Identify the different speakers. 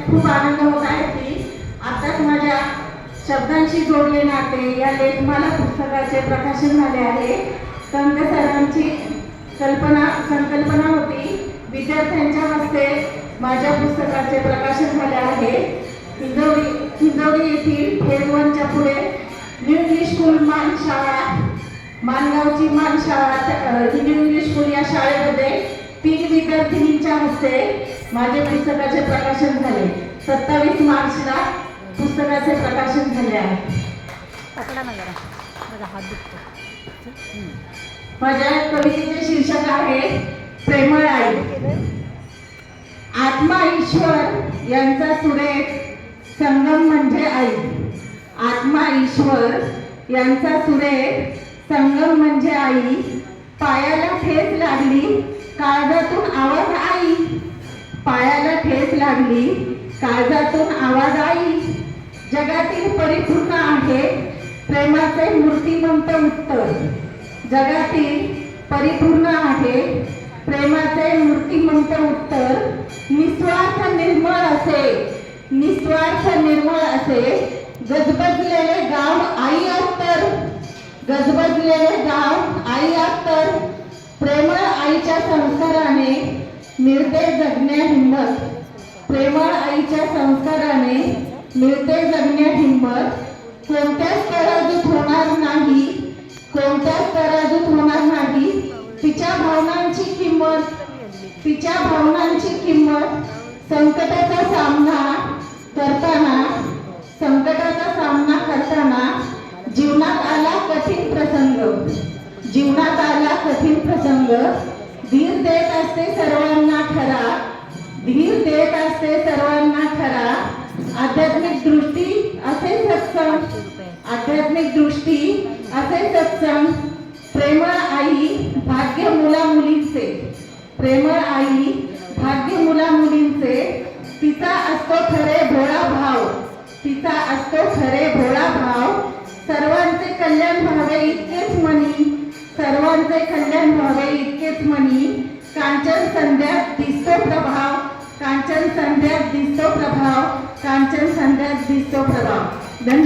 Speaker 1: खूप आनंद होत आहे की आताच माझ्या शब्दांशी जोडले नाते या लेखमाला पुस्तकाचे प्रकाशन झाले आहे. कंद सरांची संकल्पना होती. विद्यार्थ्यांच्या हस्ते माझ्या पुस्तकाचे प्रकाशन झाले आहे. हिंजवडी येथील फेज 1च्या पुढे न्यू इंग्लिश स्कूल मानशाळा, मानगावची मानशाळा न्यू इंग्लिश स्कूल या शाळेमध्ये 3 विद्यार्थिनींच्या हस्ते माझे पुस्तकाचे प्रकाशन झाले. 27 मार्चला पुस्तकाचे प्रकाशन झाले आहे. माझ्या कवितेचे शीर्षक आहे प्रेमळ आई. आत्मा ईश्वर यांचा सुरेख संगम म्हणजे आई. आत्मा ईश्वर यांचा सुरेख संगम म्हणजे आई. पायाला ठेच लागली काळजातून आवाज आई. पायाला ठेच लागली काळजातून आवाज आई. जगातील परिपूर्ण आहे प्रेमाचे मूर्तिमंत उत्तर. जगातील परिपूर्ण आहे प्रेमाचे मूर्तिमंत उत्तर. निस्वार्थ निर्मळ असे, निस्वार्थ निर्मळ असे गजबजलेले गाव आई अत्तर. गजबजलेले गाव आई अत्तर. प्रेमळ आईच्या संस्काराने मिळते जगण्या हिंमत. प्रेमळ आईच्या संस्काराने मिळते जगण्या हिंमत. कोणत्याच तराजूत होणार नाही, कोणत्याच तराजूत होणार नाही तिच्या भावनांची किंमत. तिच्या भावनांची किंमत. संकटाचा सामना करताना, संकटाचा सामना करताना जीवनात आला कठीण प्रसंग. जीवनात आला कठीण प्रसंग. धीर देत असते सर्वांना खरा. धीर देत असते सर्वांना खरा. आध्यात्मिक दृष्टी असे सत्संग. आध्यात्मिक दृष्टी असे सत्संग. प्रेमळ आई भाग्य मुला मुलींचे. प्रेमळ आई भाग्य मुला मुलींचे. तिचा असतो खरे भोळा भाव. तिचा असतो खरे भोळा भाव. सर्वांचे कल्याण व्हावे इतकेच मनी. सर्वांचे कल्याण व्हावे इतकेच मनी. कांचन संध्यात दिसतो प्रभाव. कांचन संध्यात दिसतो प्रभाव. कांचन संध्यात दिसतो प्रभाव. धन्यवाद.